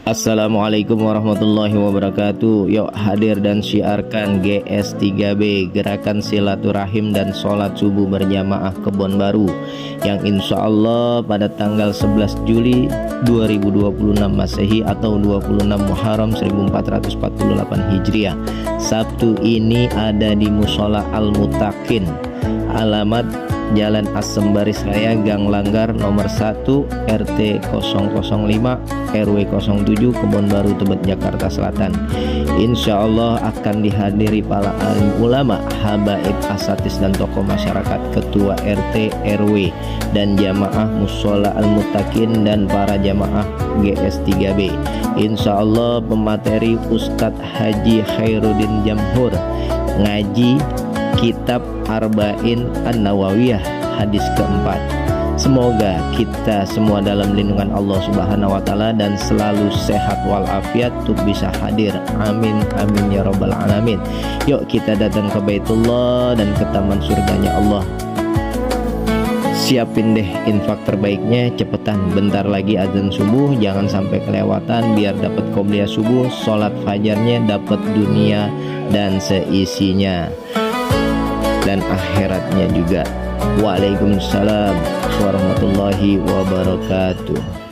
Assalamualaikum warahmatullahi wabarakatuh. Yuk hadir dan syiarkan GS3B, Gerakan Silaturahim dan Sholat Subuh Berjamaah Kebon Baru, yang insya Allah pada tanggal 11 Juli 2026 Masehi atau 26 Muharram 1448 Hijriah, Sabtu ini ada di Musola Al-Mutakin, alamat Jalan Asem Baris Raya, Gang Langgar nomor 1, RT 005, RW 07, Kebon Baru, Tebet, Jakarta Selatan. Insya Allah akan dihadiri para alim ulama, habaib, asatis dan tokoh masyarakat, ketua RT, RW, dan jamaah Musola Al-Mutakin dan para jamaah GS3B. Insya Allah pemateri Ustadz Haji Khairuddin Jamhur, ngaji Kitab Arba'in An-Nawawiyah hadis keempat. Semoga kita semua dalam lindungan Allah Subhanahu wa Ta'ala dan selalu sehat walafiat untuk bisa hadir. Amin amin ya rabbal alamin. Yuk kita datang ke Baitullah dan ke taman surganya Allah. Siapin deh infak terbaiknya, cepetan, bentar lagi azan subuh, jangan sampai kelewatan biar dapat qobliyah subuh, sholat fajarnya dapat dunia dan seisinya dan akhiratnya juga. Waalaikumsalam warahmatullahi wabarakatuh.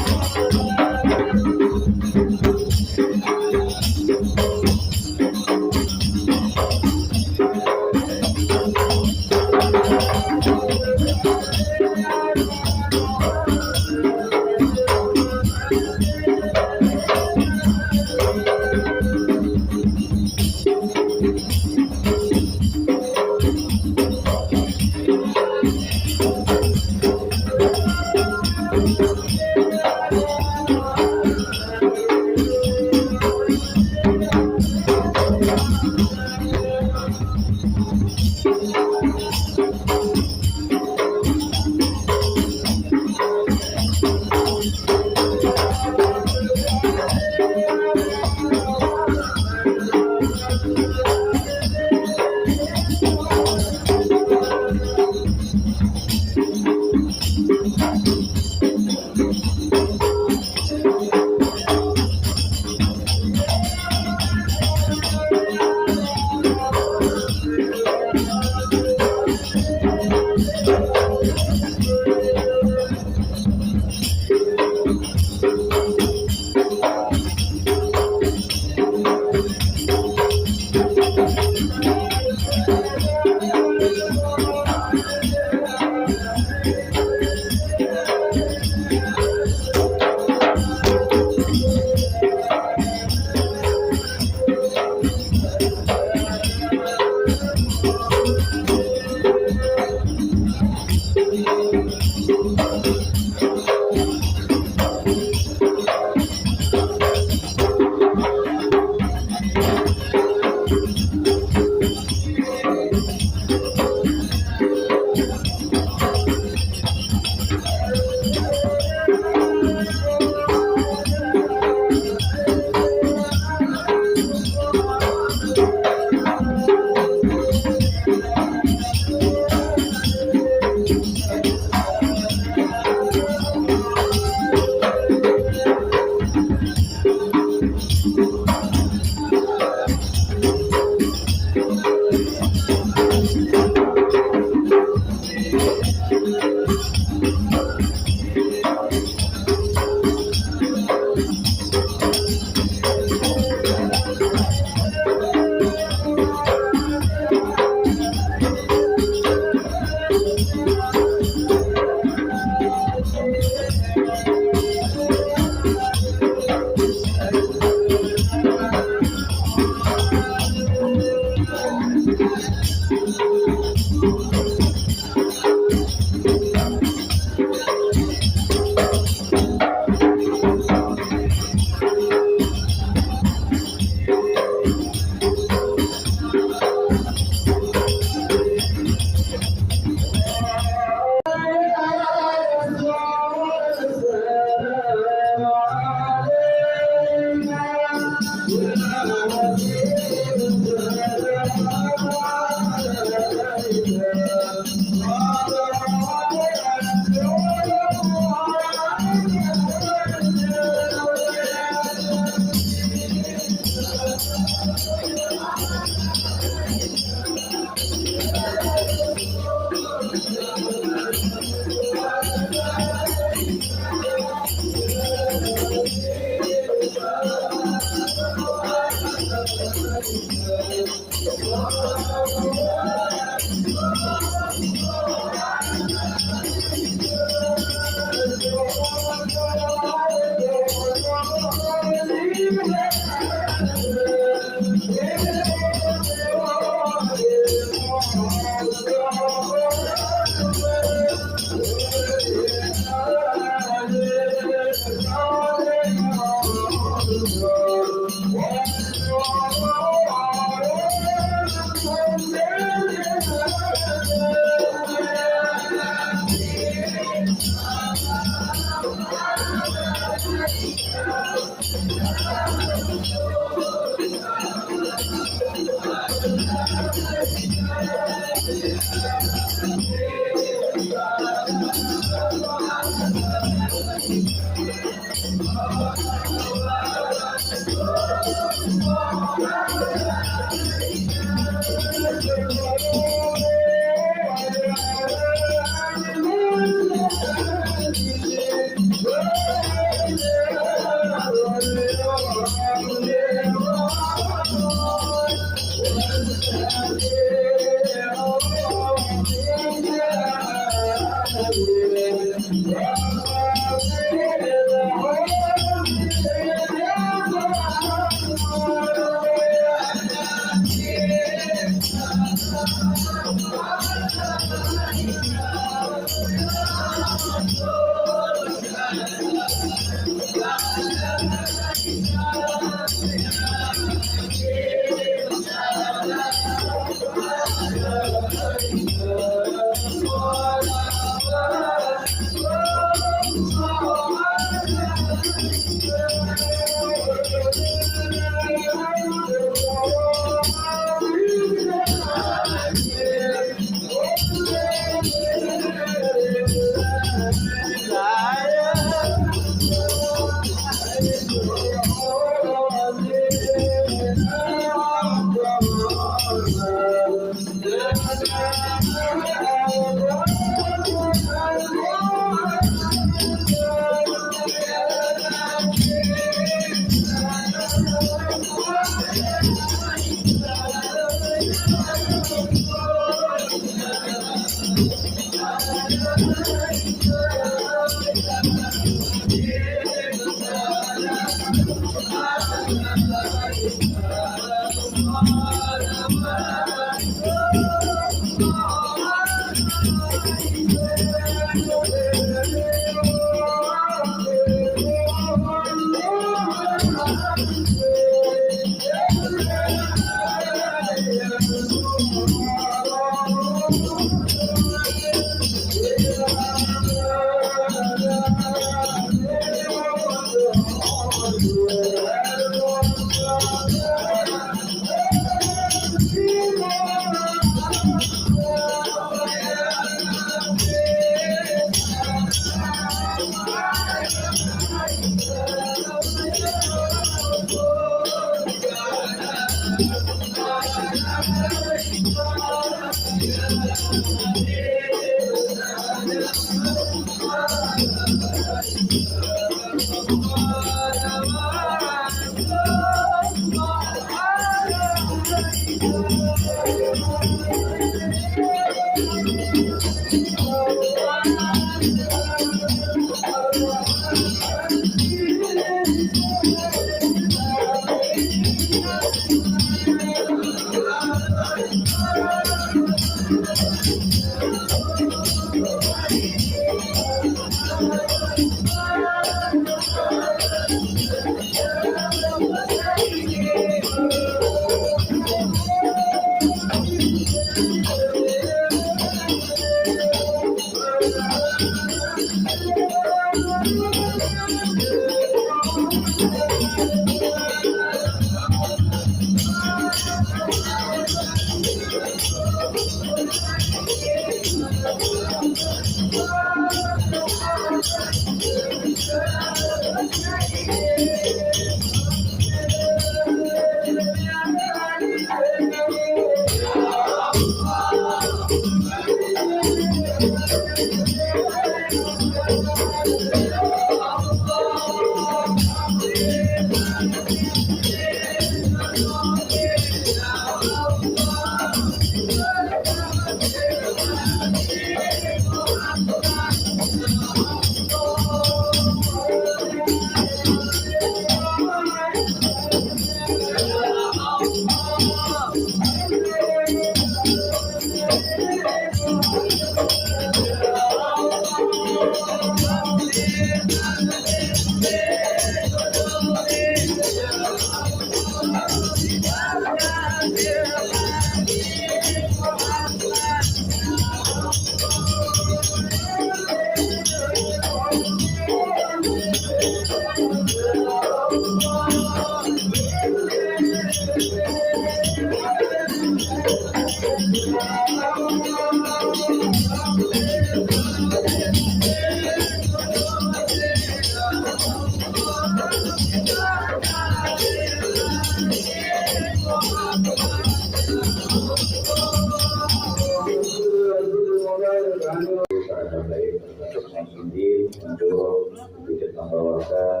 untuk ikut membawakan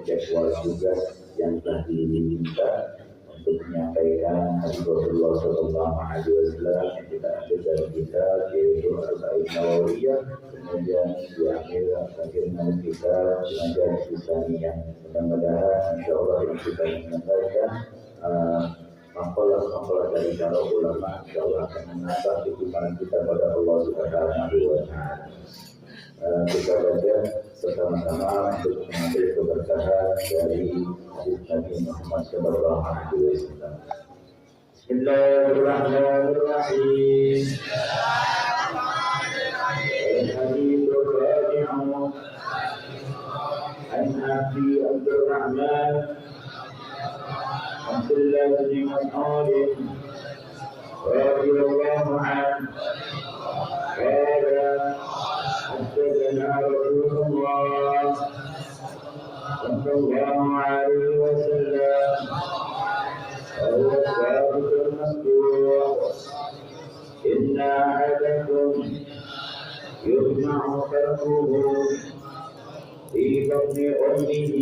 jadwal tugas yang telah diminta untuk menyampaikan hadis Rasulullah Sallallahu Alaihi Wasallam yang kita ambil dari kita yaitu Arba'in Nawawiyah, kemudian diambil bagaimana kita belajar Islamiyah. Mudah-mudahan insya Allah yang kita menyampaikan makalah-makalah dari para ulama insya Allah akan menambah keimanan kita pada Allah Subhanahu wa Ta'ala. Kita baca bersama-sama untuk mengambil keberkahan dari hadis Nabi Muhammad Sallallahu Alaihi Wasallam. Bismillahirrahmanirrahim. Al-Hadithul Rabi'u an Abi Abdurrahman Abdullah bin Mas'ud radhiyallahu anhu qala حدثنا رسول الله صلى الله عليه وسلم وهو الصادق المصدوق إن أحدكم يجمع خلقه في بطن أمه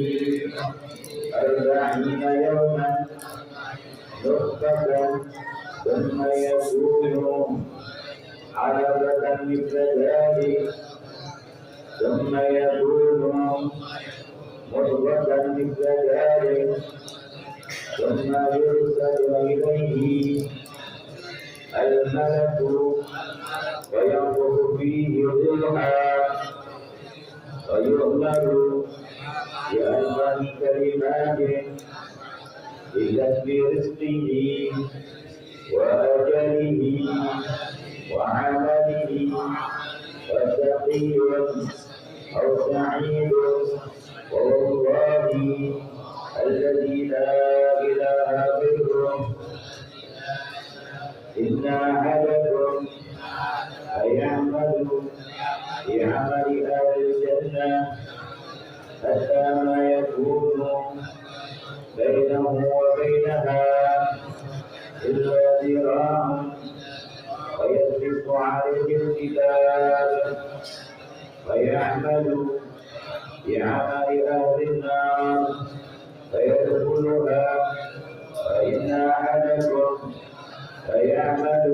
40 يوما نطفة ثم يكون علقة مثل ذلك ثم يكون مضغة مثل ذلك ثم يرسل إليه الملك وينفخ فيه روحا ويؤمر بأربع كلمات بكسب رزقه وأجله وعمله وشقي أو سعيد والله الذي لا إله غيره إن أحدكم يعمل بعمل أهل الجنة حتى ما يكون بينه وبينها إلا ذراع ويسبق عليه الكتاب فيعمل بعمل أهل النار فيدخلها فإن أحدكم فيعمل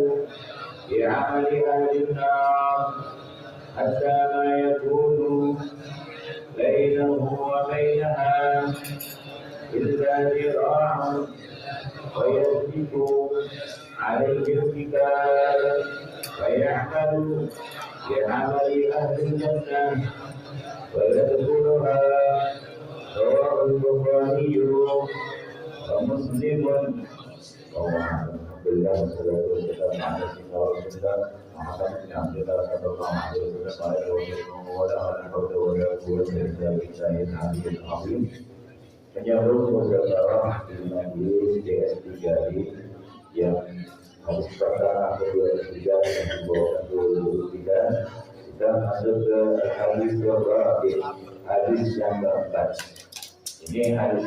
بعمل أهل النار حتى ما يكون بينه وبينها إلا ذراع ويسبق عليه الكتاب فيعمل بعمل أهل الجنة ويدخلها. رواه البخاري ومسلم. Alhamdulillah wassalatu wassalamu ala sayyidina Rasulillah Muhammad bin Abdullah sallallahu alaihi wasallam wa ala alihi wa sahbihi. Menyambung muzakarah di Majlis DS3 yang hadis pertama ke-23 yang dibawakan 23, kita masuk ke hadis ke-4, hadis yang keempat. Ini hadis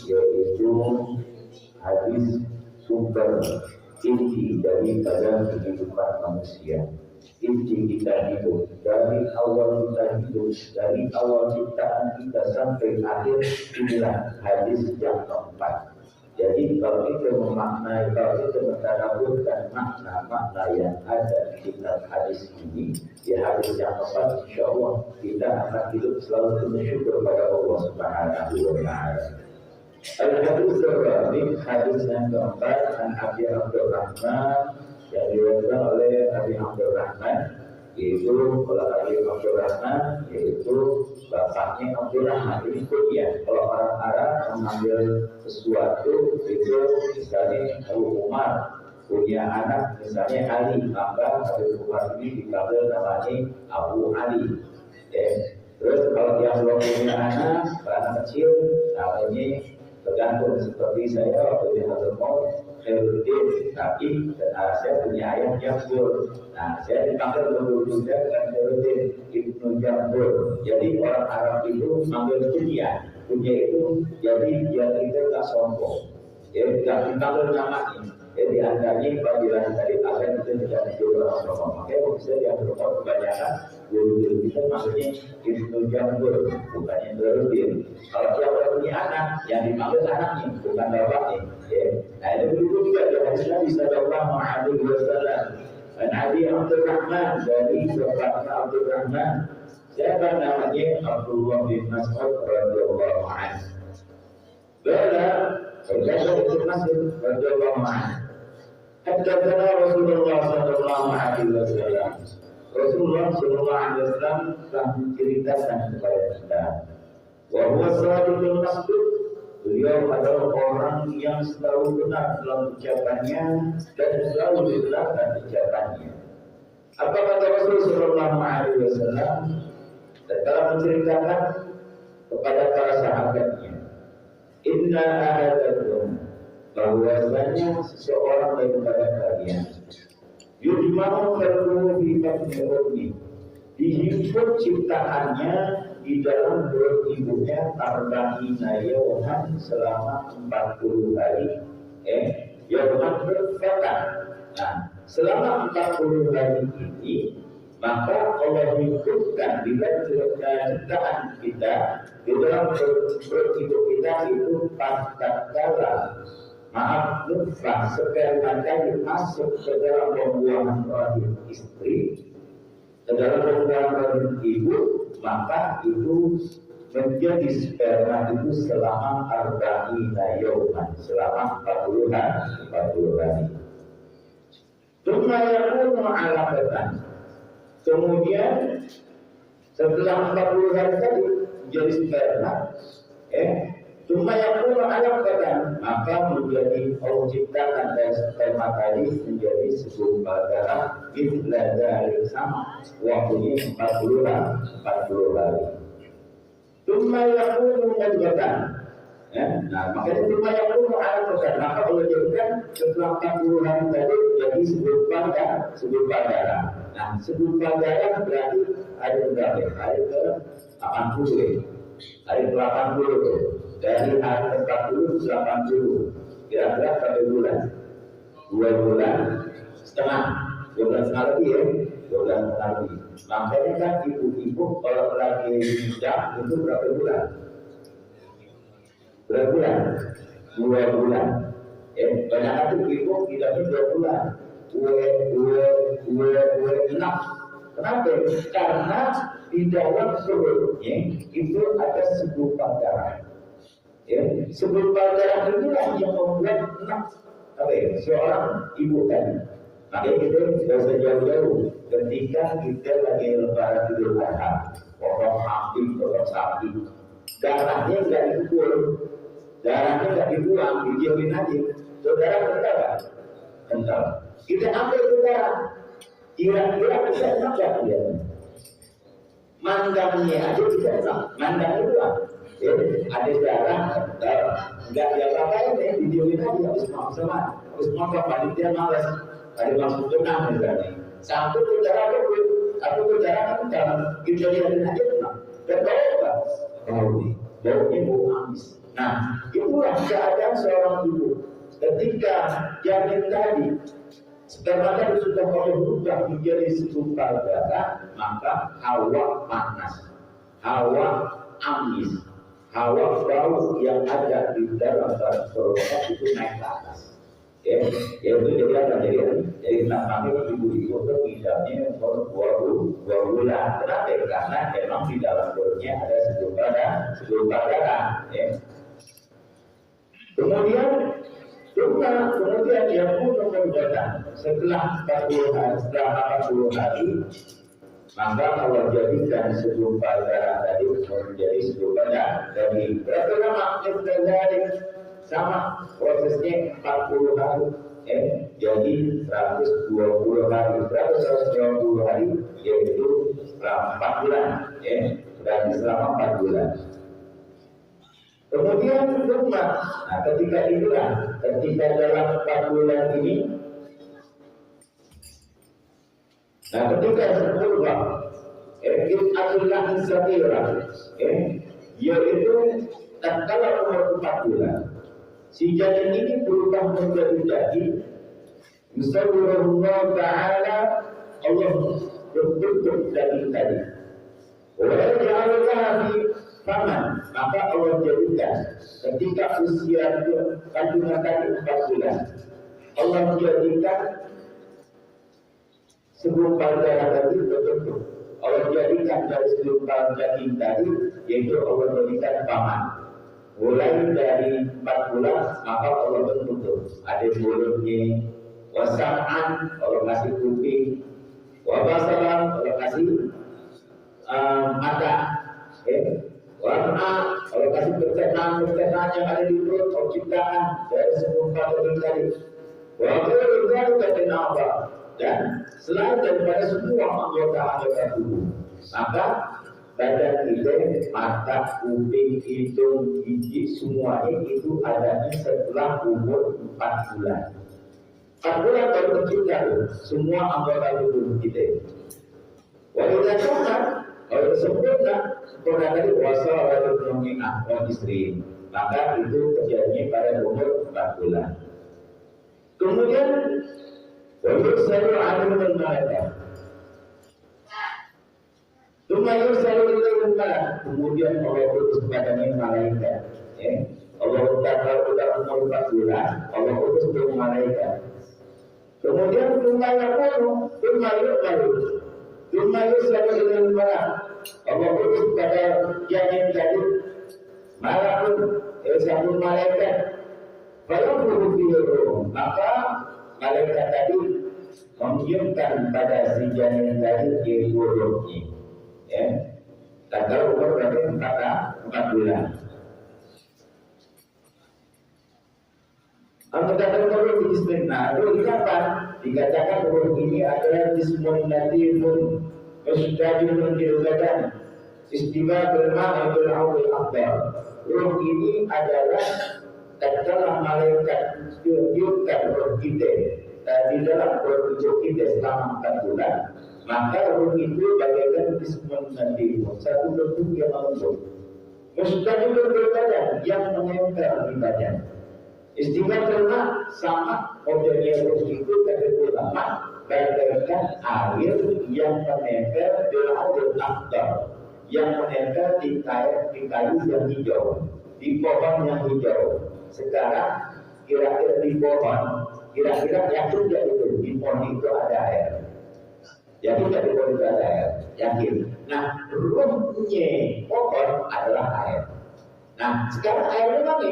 yaitu hadis sumber inti daripada kehidupan manusia. Inti kita hidup, dari awal kita hidup, dari awal ciptaan kita sampai akhir, inilah hadis yang keempat. Jadi kalau itu memaknai, kalau itu mentadabburkan makna-makna yang ada di kitab hadis ini, ya hadis yang keempat, insya Allah kita akan hidup selalu bersyukur kepada Allah Subhanahu wa Ta'ala. Al-Hadis Al-Rabi, hadis yang keempat, an Abi Abdurrahman, yang diriwayatkan oleh Abi Abdurrahman, yaitu kalau Abi Abdurrahman, yaitu bapaknya Abdurrahman. Ini kunyah. Kalau orang Arab mengambil sesuatu itu misalnya Abu Umar punya anak misalnya Ali, maka Abu Umar ini dipanggil namanya Abu Ali. Terus kalau dia belum punya anak kecil namanya tergantung, seperti saya waktu di Hadramaut Khairuddin, tapi saya punya ayah Jambur. Nah, saya dipanggil juga dengan Khairuddin Ibnu Jambur. Jadi orang Arab itu manggil kunyah. Kunyah itu jadi dia kita tak sombong. Ya, tidak dipanggil namanya. Jadi antaranya panggilan tadi akan kita tidak menjadi orang sombong. Makanya bisa diambil kebanyakan guru-guru kita maksudnya Ibnu Jambur, bukannya Khairuddin. Kalau dia punya anak, yang dipanggil anaknya, bukan bapaknya. Nah, itu begitu juga di hadis Nabi sallallahu alaihi wasallam. An Abi Abdurrahman, dari bapaknya Abdurrahman, siapa namanya? Abdullah bin Mas'ud radhiyallahu anhu. Bala berkata Ibnu Mas'ud radhiyallahu anhu, haddatsana Rasulullah sallallahu alaihi wasallam. Rasulullah sallallahu alaihi wasallam telah menceritakan kepada kita, wa huwa shadiqul masduq, beliau adalah orang yang selalu benar dalam ucapannya dan selalu benar dalam ucapannya. Apa kata Rasulullah sallallahu alaihi wasallam? Telah menceritakan kepada para sahabatnya, inna ahadakum, bahwasanya seseorang daripada kalian yujma'u khalquhu fi batni ummi, dihimpun ciptaannya di dalam perut ibunya arba'ina yawman, selama 40 hari. Yawman berfatan. Nah, selama 40 hari ini maka Allah hidupkan bila ciptaan kita di dalam perut ibu kita itu tatkala nutfah sperma tadi masuk ke dalam pembuangan rahim istri, ke dalam pembuangan rahim ibu, maka itu menjadi sperma itu selama arba'ina yawman, selama 40 hari. Tsumma yakunu 'alaqatan. Kemudian setelah 40 hari tadi menjadi sperma, cuma yang pun alaqatan, maka menjadi Allah ciptakan dari sperma tadi menjadi sebuah darah mithla dzalik, sama waktunya 40 hari. Cuma yang pun mudghatan. Nah, makanya cuma yang pun alaqatan, maka Allah jadikan setelah 40 hari tadi jadi sebuah darah. Nah, sebelum pelajaran berarti ada berapa? Hari ke 80. Hari ke 80. Dari hari ke 40 ke 80. Kira-kira berapa bulan? 2 bulan setengah. 2 bulan setengah lebih ya. 2 bulan setengah lebih. Makanya kan ibu-ibu kalau lagi hijab itu berapa bulan? Berapa bulan? 2 bulan. Banyak hati ibu hidupnya 2 bulan. Enak. Kenapa? Karena di dalam perutnya itu ada segumpal darah. Segumpal darah inilah yang membuat enak seorang ibu tadi. Makanya kita tidak usah jauh-jauh. Ketika kita lagi lebaran Idul Adha, potong kambing, potong sapi, darahnya nggak diukur, darahnya nggak dibuang, didiamin aja. Saudara kental nggak? Kental. Kita ambil darah, kira-kira bisa enak gak dia? Mandangnya aja bisa enak, mandang itu lah. Ada darah, nggak diapa-apain ya, didiamin aja, habis makan, panitia malas, ada langsung tenang misalnya. Satu ke darah kebun, satu ke darah kental, kita lihatin aja tenang. Dan bau apa? Baunya bau amis. Nah, itulah keadaan seorang ibu. Ketika janin tadi sperma tadi sudah mulai berubah menjadi segumpal darah, maka Hawa panas, Hawa amis, hawa bau yang ada di dalam kerongkongan itu naik ke atas. Ya, yaitu jadi apa? Jadi kami ibu-ibu itu hidupnya umur 2 bulan. Kenapa? Karena memang di dalam perutnya ada sejumlah darah. Ya. Kemudian yang pun datang setelah 40 hari, maka Allah jadikan segumpal darah tadi menjadi segumpal daging. Berapa lama dari sama prosesnya 40 hari, jadi 120 hari. Berapa 120 hari? Yaitu selama 4 bulan, berarti selama 4 bulan. Kemudian rumah, nah ketika dalam 4 bulan ini, nah ketika berubah, itulah insafirah, yaitu tatkala umur 4 bulan, si janin ini berubah menjadi daging. Musawwirullah Ta'ala, Allah berbentuk daging tadi. Oleh Allah fi paman, maka Allah jadikan ketika usia kandungan tadi 4 bulan, Allah jadikan segumpal darah tadi berbentuk. Allah jadikan dari segumpal daging tadi, yaitu Allah jadikan paman. Mulai dari 4 bulan, maka Allah berbentuk. Ada mulutnya, wasa'an, Allah kasih kuping, wabasalam, Allah kasih mata, warna, kalau kasih pertenaan yang ada di perut, Allah ciptakan dari segumpal daging tadi. Walaupun itu kata apa? Dan selain daripada semua anggota tubuh, maka badan kita, mata, kuping, hidung, gigi, semuanya itu adanya setelah umur 4 bulan. 4 bulan baru tercipta semua anggota tubuh kita. Walaupun kalau sempurna tadi puasa wajib mengingat istri, maka itu terjadi pada umur 4 bulan. Kemudian wajib selalu alim dan malaikat. Kemudian Allah utus kepadanya malaikat. Allah udah umur 4 bulan, Allah utus ke malaikat. Kemudian Lumayu selalu dengan marah. Allah utus pada janin tadi malakun sabun malaikat. Kalau berhubung, maka malaikat tadi mengirimkan pada si janin tadi yaitu rohnya. Tanggal umur berarti 4 bulan. Angkatan kalau disebutkan, itu apa? Dikatakan roh ini adalah jismun natifun mustajibun fil badan istiwa bermakna awal akbar. Roh ini adalah tatkala malaikat tiupkan roh kita di dalam roh tubuh kita selama 4 bulan, maka roh itu bagaikan jismun natifun, satu bentuk yang lembut, mustajibun fil badan, yang menempel di badan. Istimewa karena sama modelnya roh itu kata ulama bagaikan air yang menempel di laut akbar, yang menempel di kayu yang hijau, di pohon yang hijau. Sekarang kira-kira di pohon, kira-kira yakin tidak itu di pohon itu ada air? Yakin tidak di pohon itu ada air? Yakin. Nah, ruhnya pohon adalah air. Nah, sekarang airnya mana?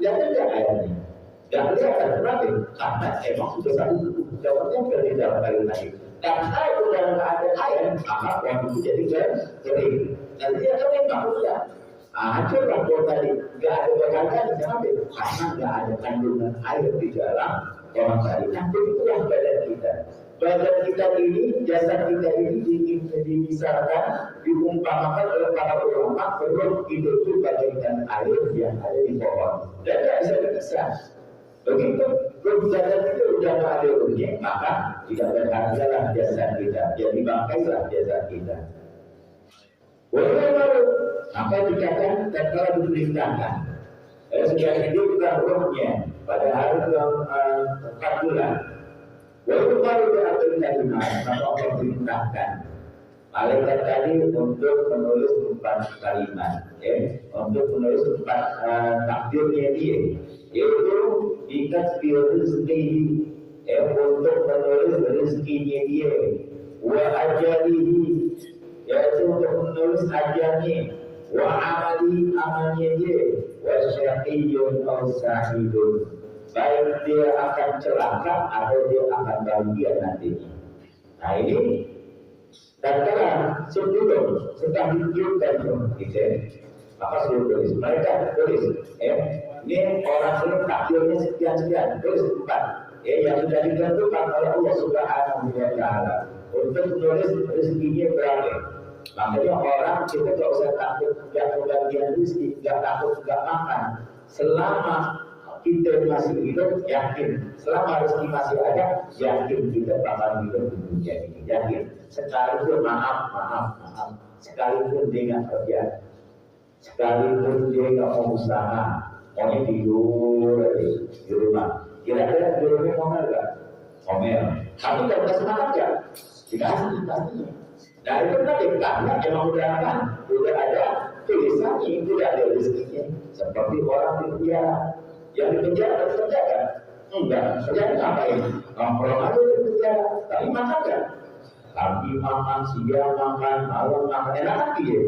Lihat saja airnya. Dan kelihatan kenapa? Karena emang sudah satu jawabnya dari dalam kayu tadi. Dan air sudah tidak ada air, maka waktu itu jadi kering. Dan dia kan memang sudah hancurlah pohon tadi. Tidak ada bahannya di sana, karena tidak ada kandungan air di dalam pohon tadi. Nah, begitulah badan kita. Badan kita ini, jasad kita ini dimisalkan, diumpamakan oleh para ulama, roh itu bagaikan air yang ada di pohon. Dan tidak bisa dipisah. Begitu kebijakan itu sudah tidak ada ruhnya, maka tidak berhargalah jasad kita, jadi bangkailah jasad kita. Walaupun maka dikatakan tatkala diperintahkan, sudah hiduplah rohnya pada hari yang 4 bulan. Walaupun baru diatur tadi maka Allah perintahkan Malaikat tadi untuk menulis 4 kalimat, untuk menulis 4 takdirnya dia, yaitu dikasih rezeki, untuk menulis rezekinya dia, wa ajalihi, yaitu untuk menulis ajalnya, wa amali amalnya dia, wa syaqiyyun aw sa'idun, baik dia akan celaka atau dia akan bahagia nantinya. Nah ini tatkala sebelum sedang ditiupkan gitu, maka suruh tulis, mereka tulis, ini orang ini takdirnya sekian-sekian, tulis 4, yang sudah ditentukan oleh Allah Subhanahu wa Ta'ala untuk menulis rezekinya berapa. Makanya orang kita tidak usah takut tidak kebagian rezeki, tidak takut tidak makan, selama kita masih hidup, yakin. Selama rezeki masih ada, yakin kita bakal hidup di dunia ini. Yakin. Sekalipun maaf. Sekalipun dia nggak kerja, sekalipun dia nggak mau usaha, maunya tidur di rumah. Kira-kira di rumah mau nggak? Ngomel. Tapi kalau kasih makan nggak? Dikasih pastinya. Nah itu tadi karena emang udah ada tulisannya, udah ada rezekinya. Seperti orang di penjara. Yang di penjara harus kerja kan? Enggak, kerja ngapain? Nongkrong aja di penjara, tapi makan kan? Pagi makan, siang makan, malam makan, enak kan dia?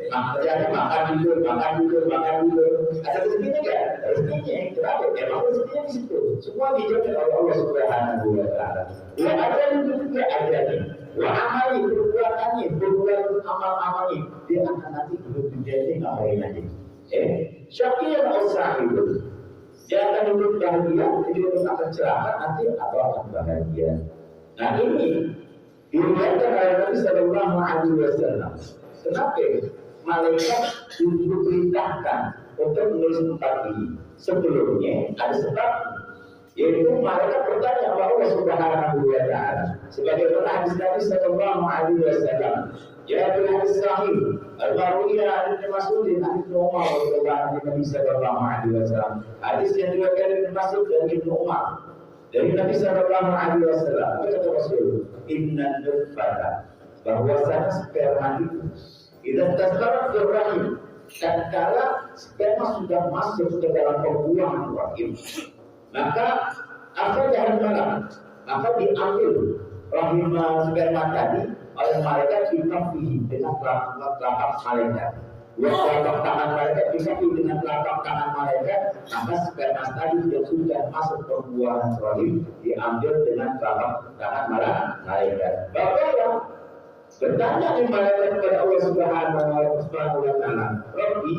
Kerjanya makan tidur. Ada rezekinya kan? Rezekinya, kenapa? Emang rezekinya di situ. Semua dijamin oleh Allah Subhanahu wa Ta'ala. Yang ada itu juga ada nih. Wa amali, perbuatannya, perbuatan amal-amalnya, dia akan nanti hidup di dunia ini ngapain aja? Syakir al-sa'idun, dia akan hidup bahagia, dia akan celaka nanti atau akan bahagia. Nah ini diriwayatkan oleh Nabi Sallallahu Alaihi Wasallam. Kenapa malaikat diperintahkan untuk menulis 4 ini? Sebelumnya ada sebab, yaitu malaikat bertanya kepada Allah Subhanahu wa Ta'ala. Sebagaimana hadis Nabi Sallallahu Alaihi Wasallam, ya bil hadis sahih al-marwiyah Ibnu Mas'ud dan Ibnu Umar radhiyallahu anhu, Nabi sallallahu alaihi wasallam. Hadis yang diriwayatkan Ibnu Mas'ud dan Ibnu Umar dari Nabi sallallahu alaihi wasallam, kata Rasul, inna nutfata, bahwasanya sperma itu idza tasarraf fil rahim, tatkala sperma sudah masuk ke dalam pembuangan rahim, maka apa yang malam, maka diambil rahim sperma tadi oleh malaikat dikafih dengan telapak malaikat. Telapak tangan malaikat dikafih dengan telapak tangan malaikat, maka sperma tadi sudah masuk ke pembuangan rahim, diambil dengan telapak tangan malaikat. Bagaimana? Bertanya di malaikat kepada Allah Subhanahu wa Ta'ala, Rabbi,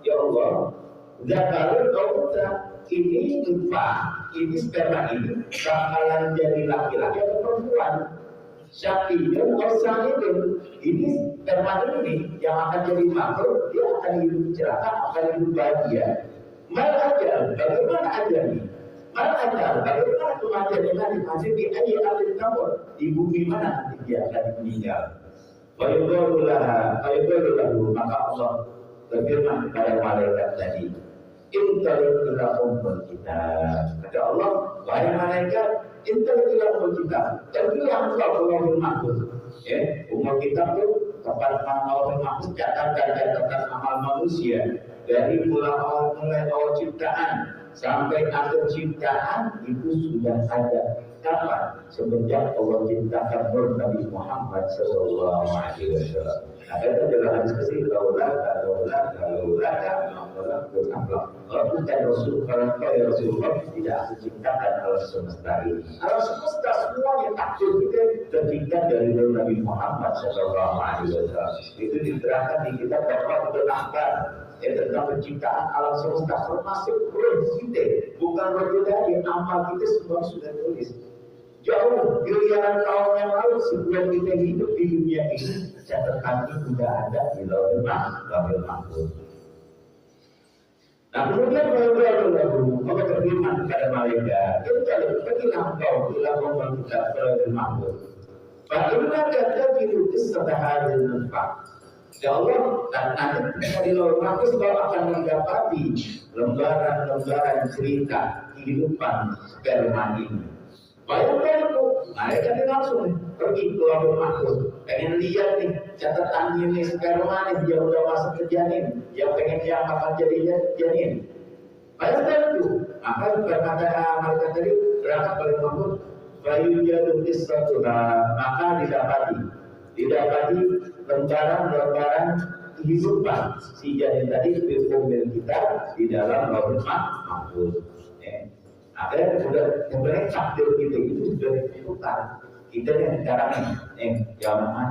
ya Allah, zakarun auta, ini lupa, ini sperma ini bakalan jadi laki-laki atau perempuan. Syakiyun al-sa'idun, ini sperma ini yang akan jadi makhluk, dia akan hidup celaka, akan hidup bahagia. Mal ajal, bagaimana ajalnya? Mal ajal, bagaimana kematiannya nanti? Masih di ayat al-Tamur, di bumi mana nanti dia akan meninggal. Fayuqalulahu, maka Allah berfirman kepada malaikat tadi, intalik ila ummul kitab. Kata Allah, wahai malaikat, intalik ila ummul kitab. Terbilang Allahul Mahfuz. Ummul kitab itu tempat Allahul Mahfuz, catatan amal manusia dari mulai awal ciptaan sampai akhir ciptaan itu sudah ada. Kapan? Semenjak Allah ciptakan Nur Nabi Muhammad Sallallahu Alaihi Wasallam. Ada adalah hadis kesini, laulah, kalau bukan Rasul, kalau Rasulullah tidak akan ciptakan alam semesta ini. Alam semesta semuanya takdir kita tercipta dari Nur Nabi Muhammad Sallallahu Alaihi Wasallam. Itu diterangkan di kitab Al-Qur'an tentang penciptaan alam semesta, termasuk kita, bukan berbeda yang amal kita semua sudah tulis. Jauh miliaran tahun yang lalu sebelum kita hidup di dunia ini, catatan itu sudah ada di Lauhul Mahfuz. Nah kemudian maka berfirman kepada malaikat, pergilah engkau bila kamu kita ke Lauhul Mahfuz. Bagaimana kata biru kesadaran nufah? Ya Allah, dan nanti di Lauhul Mahfuz kau akan mendapati lembaran-lembaran cerita kehidupan sperma ini. Bayangkan itu, mereka nih langsung pergi ke Lauhul Mahfuz. Pengen lihat nih catatannya nih sekarang mana dia udah masuk ke janin, dia pengen yang akan jadi janin. Bayangkan itu, maka berkata mereka tadi berangkat oleh Mahfuz, bayu jatuh maka didapati lembaran-lembaran kehidupan si janin tadi pemilik kita di dalam Lauhul Mahfuz. Akhirnya sudah sebenarnya takdir kita itu sudah ditentukan. Kita yang sekarang jamaah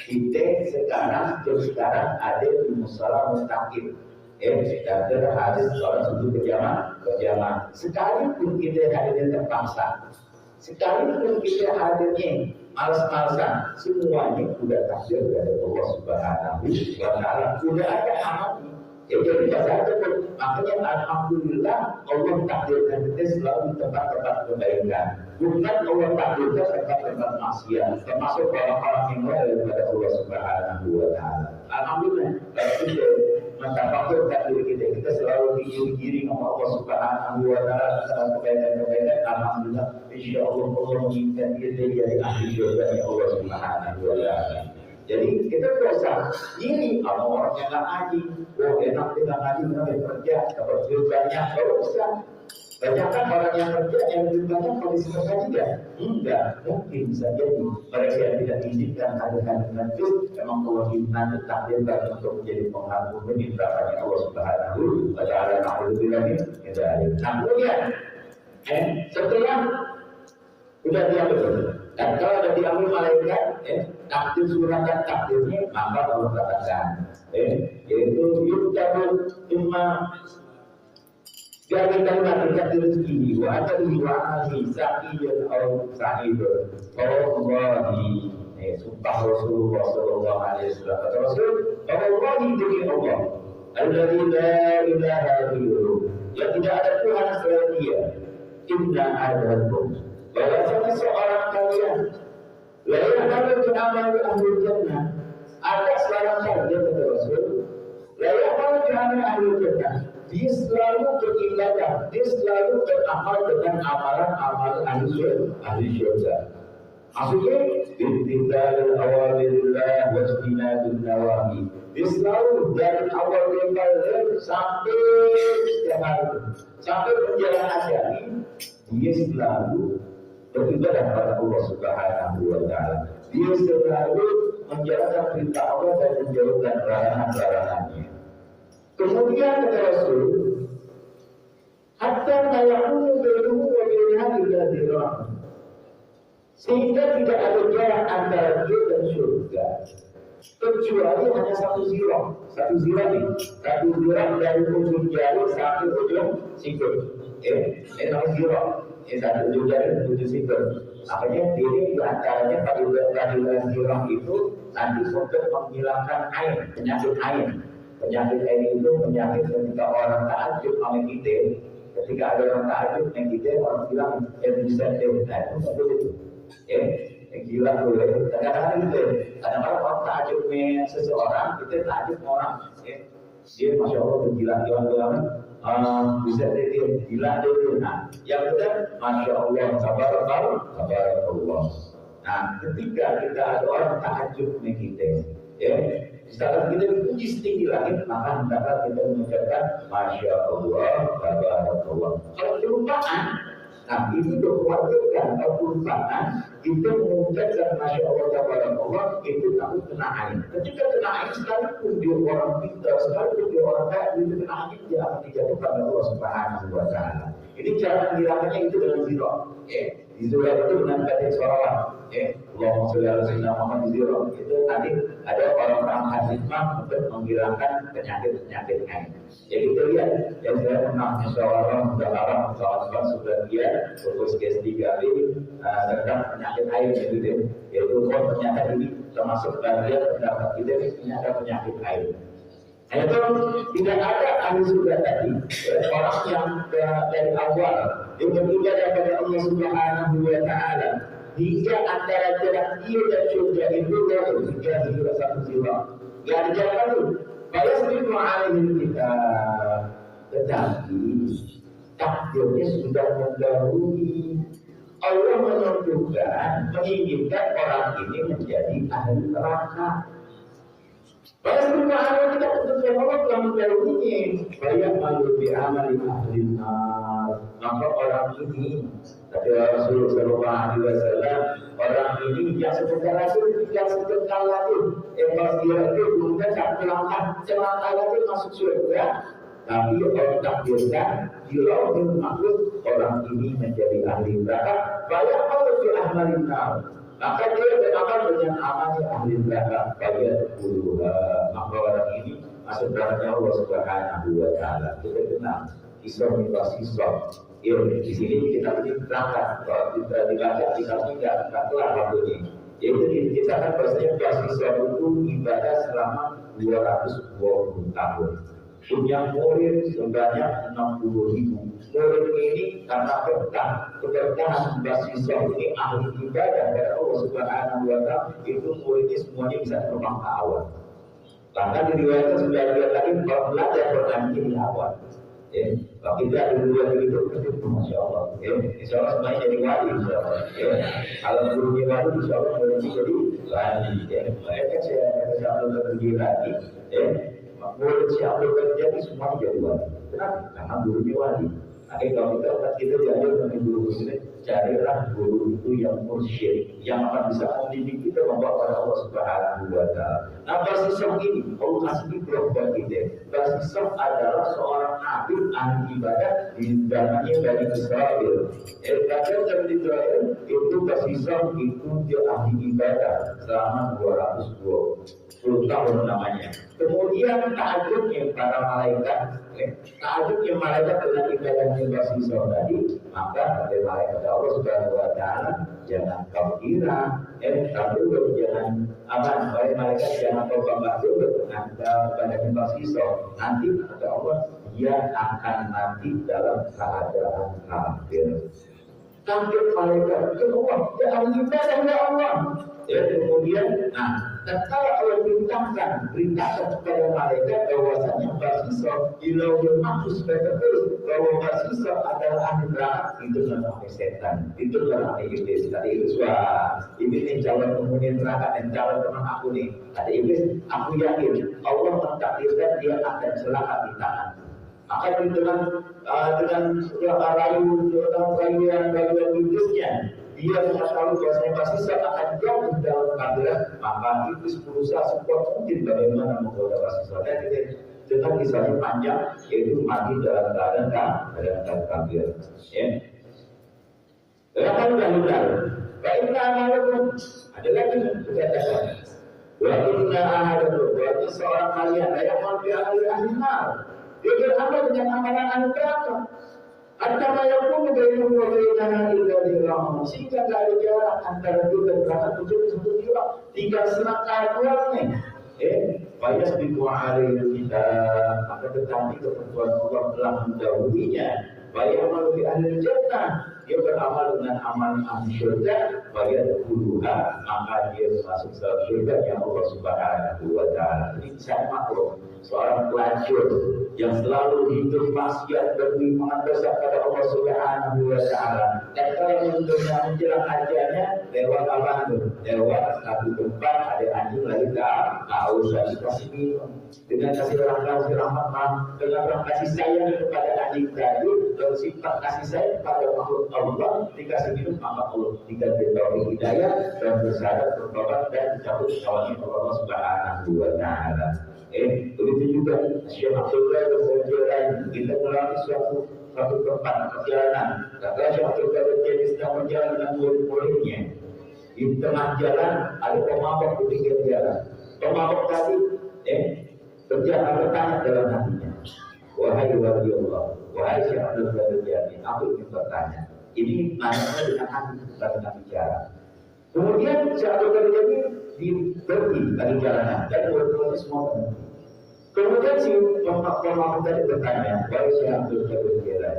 kita sekarang ada di musola mustaqim. Dan hadis sholat subuh berjamaah. Sekalipun kita hadirnya terpaksa, sekalipun kita hadirnya malas-malasan, semuanya sudah takdir dari Allah Subhanahu wa Ta'ala. Sudah ada amalnya. Jadi bahasa itu makanya alhamdulillah Allah takdirkan kita selalu di tempat-tempat kebaikan. Bukan Allah takdirkan tempat-tempat maksiat, termasuk orang-orang yang lain daripada Allah Subhanahu wa Ta'ala. Alhamdulillah kita mendapat takdir kita selalu diiringi sama Allah Subhanahu wa Ta'ala dalam kebaikan-kebaikan. Alhamdulillah insyaallah Allah menginginkan kita jadi ahli surga Allah Subhanahu wa Ta'ala. Jadi kita biasa ini orang yang nggak ngaji, enak dengan ngaji mengambil kerja, dapat duit banyak, kalau bisa. Banyakkan orang yang kerja yang duit banyak kalau disebut tidak, enggak mungkin bisa jadi mereka yang tidak diizinkan hadirkan dengan itu memang kewajiban takdirkan untuk menjadi penghambur demi rahmatnya Allah Subhanahu wa Ta'ala. Alhamdulillah kita ada. Nah kemudian setelah sudah diambil. Dan kalau ada diambil malaikat, takdir suratan takdirnya, maka Allah katakan, yaitu yuktabu imma dari kalimat rezeki, wa atali wa ali sa'idun aw sa'idun, Allahi, sumpah Rasulullah Sallallahu Alaihi Wasallam, kata Rasul, Allahi demi Allah, alladzi la ilaha illallah, yang tidak ada Tuhan selain Dia, inna adakum. Bahwasanya seorang kalian layak amal amal ahli jannah, ada seorang kalian kata Rasul, layak amal ahli jannah, dia selalu beribadah, dia selalu beramal dengan amalan-amalan ahli surga. Maksudnya imtithal awamirillah wajtinabun nawahi. Dia selalu dari awal balik sampai setiap hari, sampai berjalan ajari, dia selalu beribadah kepada Allah Subhanahu wa Ta'ala. Dia selalu menjalankan perintah Allah dan menjauhkan larangan-larangannya. Kemudian kata Rasul, hatta tayakunu bainahu wa bainaha illa dirham. Sehingga tidak ada jarak antara dia dan surga kecuali hanya satu zirah dari ujung jari sampai ujung sikut. Namanya zirah. Satu ujung jari ujung sikut. Makanya ini diantaranya padilan zirah itu nanti untuk menghilangkan air, penyakit air. Penyakit air itu penyakit ketika orang takjub sama kita. Ketika ada orang takjub yang kita orang bilang bisa itu gila boleh. Kadang-kadang gitu. Kadang-kadang orang takjubnya seseorang, kita takjub orang. Dia masya Allah gila jalan-jalan. Bisa dia gila dia. Nah, yang benar masya Allah tabarakallah. Nah, ketika kita ada orang takjubnya kita, misalkan kita dipuji setinggi langit, maka hendaklah kita mengucapkan masya Allah tabarakallah. Kalau kelupaan, nah itu dikeluarkan kalau kelupaan itu mengucapkan masya Allah tabarakallah itu takut kena air. Ketika kena air sekalipun dia orang pintar, sekalipun dia orang kaya, itu kena air dia akan dijatuhkan oleh Allah Subhanahu wa Ta'ala. Ini cara menghilangkannya itu dengan zirah. Di zirah itu dengan kata sholawat. Allahumma sholli ala sayyidina Muhammad zirah. Itu tadi ada orang-orang hikmah untuk menghilangkan penyakit air. Jadi kita lihat yang saya pernah musyawarah sudah dia fokus case 3B tentang penyakit air yaitu ternyata ini termasuk bagian pendapat kita ini ada penyakit air. Itu tidak ada ahli surga tadi orang yang dari awal yang beribadah kepada Allah Subhanahu wa Ta'ala hingga antara jarak dia dan surga itu hingga satu zirah. Gak ada jarak lalu. Balas itu alim kita, tetapi takdirnya sudah mendahului Allah menginginkan orang ini menjadi ahli neraka. Pasti Allah kita tentu Allah telah mendahului banyak malu di amali ahli nar. Maka orang ini kata Rasulullah Sallallahu Alaihi Wasallam, orang ini yang sebentar lagi yang sebentar lagi pas dia itu bukan satu langkah lagi masuk surga. Tapi orang takdirkan di lautan makhluk orang ini menjadi ahli neraka. Banyak malu di amali nar. Maka dia beramal dengan amalnya ahli neraka. Banyak puluhan. Maka orang ini masuk neraka Allah Subhanahu Wa Taala. Kita kenal kisah mitos kisah. Di sini kita terangkan kalau kita dibaca kita tidak kelar waktunya. Yaitu diceritakan bahwasanya kisah itu ibadah selama 220 tahun. Punya murid sebanyak 60.000. Murid ini karena keberkahan Basisah ini ahli ibadah dari Allah Subhanahu Wa Taala, itu muridnya semuanya bisa terbang ke awan. Bahkan diriwayatkan sebagian lagi kalau belajar bertani di awan. Kalau kita dulu itu masya Allah. Insya Allah semuanya jadi wali. Insya Allah. Kalau gurunya wali, insya Allah boleh jadi wali. Mereka saya Allah berdiri lagi. Murid siapa terjadi semuanya jadi wali. Kenapa? Karena gurunya wali. Kalau kita diajar dengan guru ini, carilah guru itu yang mursyid, yang akan bisa mendidik kita membawa pada Allah Subhanahu Wa Taala. Nah, Basisah ini Allah kasih kepada kita. Basisah adalah seorang nabi ahli ibadah di zamannya Bani Israel. Dari Israel itu Basisah itu dia ahli ibadah selama 220 tahun namanya. Kemudian ta'ajubnya para malaikat, ta'ajubnya malaikat dengan ibadahnya Basisah tadi, maka dari malaikat Allah Subhanahu Wa Taala jangan kau kira, tapi jangan aman, oleh malaikat jangan kau bangga dulu dengan ibadahnya Basisah. Nanti kata Allah dia akan mati dalam keadaan kafir. Kafir malaikat itu Allah, dia ahli ibadah ya Allah. Kemudian, tatkala Allah perintahkan kepada malaikat bahwasanya Basisah di lauhul mahfuz tertulis bahwa Basisah adalah ahli neraka, itu adalah ahli setan, itu adalah ahli iblis. Kata iblis, wah iblis ini calon penghuni neraka dan calon teman aku nih. Kata iblis, aku yakin Allah mentakdirkan dia akan celaka di tangan. Maka dengan rayuan iblisnya, dia mengetahui bahwasanya Basisah akan jauh dalam keadilan, maka iblis berusaha sekuat mungkin bagaimana menggoda Basisah. Dan dengan kisahnya panjang, yaitu mati dalam keadaan kafir. Bahkan udah baiklah amalukum, ada lagi dikatakan, wa inna ahadakum, berarti seorang kalian yang mau ahli nar, dia beramal dengan amalan ahli neraka. Antara yang pun dari mulia illa dirahmat, sehingga tidak ada jarak antara dia dan neraka kecuali satu jiwa, tinggal selangkah doang. Fayas biku alaihi kita, maka tetapi ketentuan Allah telah mendahulunya. Baik amal di ahli jannah, dia beramal dengan amal ahli syurga, baik duluha, maka dia masuk dalam syurga yang Allah Subhanahu Wa Taala. Ini saya makhluk seorang pelacur yang selalu hidup maksiat beriman dosa pada Allah Subhanahu Wa Taala. Dan kalau menjelang ajalnya lewat apa itu? Lewat satu tempat ada anjing lagi tahu lagi kasih minum dengan kasih rahmat, dengan kasih sayang kepada anjing tadi. Dan sifat kasih sayang pada makhluk Allah dikasih minum, maka Allah diganti taufik hidayah dan bersahadat bertobat dan dicabut kawannya Allah Subhanahu Wa Taala. Begitu juga Syekh Abdullah berjalan, kita melalui suatu tempat perjalanan. Kata Syekh Abdullah berjalan sedang berjalan dengan murid-muridnya. Di tengah jalan ada pemabok di pinggir jalan. Pemabok tadi bertanya dalam hatinya, wahai wali Allah, wahai Syekh Abdullah berjalan, aku ingin bertanya. Ini nanya dengan hati, bukan dengan bicara. Kemudian Syekh Abdullah berjalan berhenti dari jalanan dan murid-muridnya semua berhenti. Kemudian si pemabok tadi bertanya, wahai Syekh Abdullah berjalan,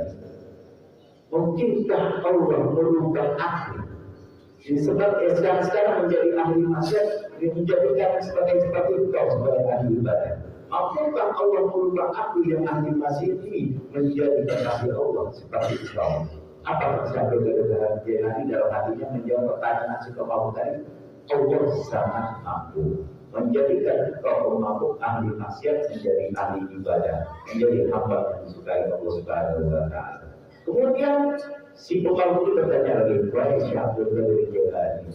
mungkinkah Allah merubah aku? Sebab sekarang menjadi ahli maksiat, menjadikan sebagai kau sebagai ahli ibadah. Apakah Allah merubah aku yang ahli maksiat ini menjadi kekasih Allah seperti Islam? Apa Syekh Abdul Jalani dalam hatinya menjawab pertanyaan si kaum tadi? Allah sangat mampu menjadikan kaum mampu ahli maksiat menjadi ahli ibadah, menjadi hamba yang disukai Allah Subhanahu wa Ta'ala. Kemudian si pemabuk itu bertanya lagi, wahai Syekh Abdul Jalani,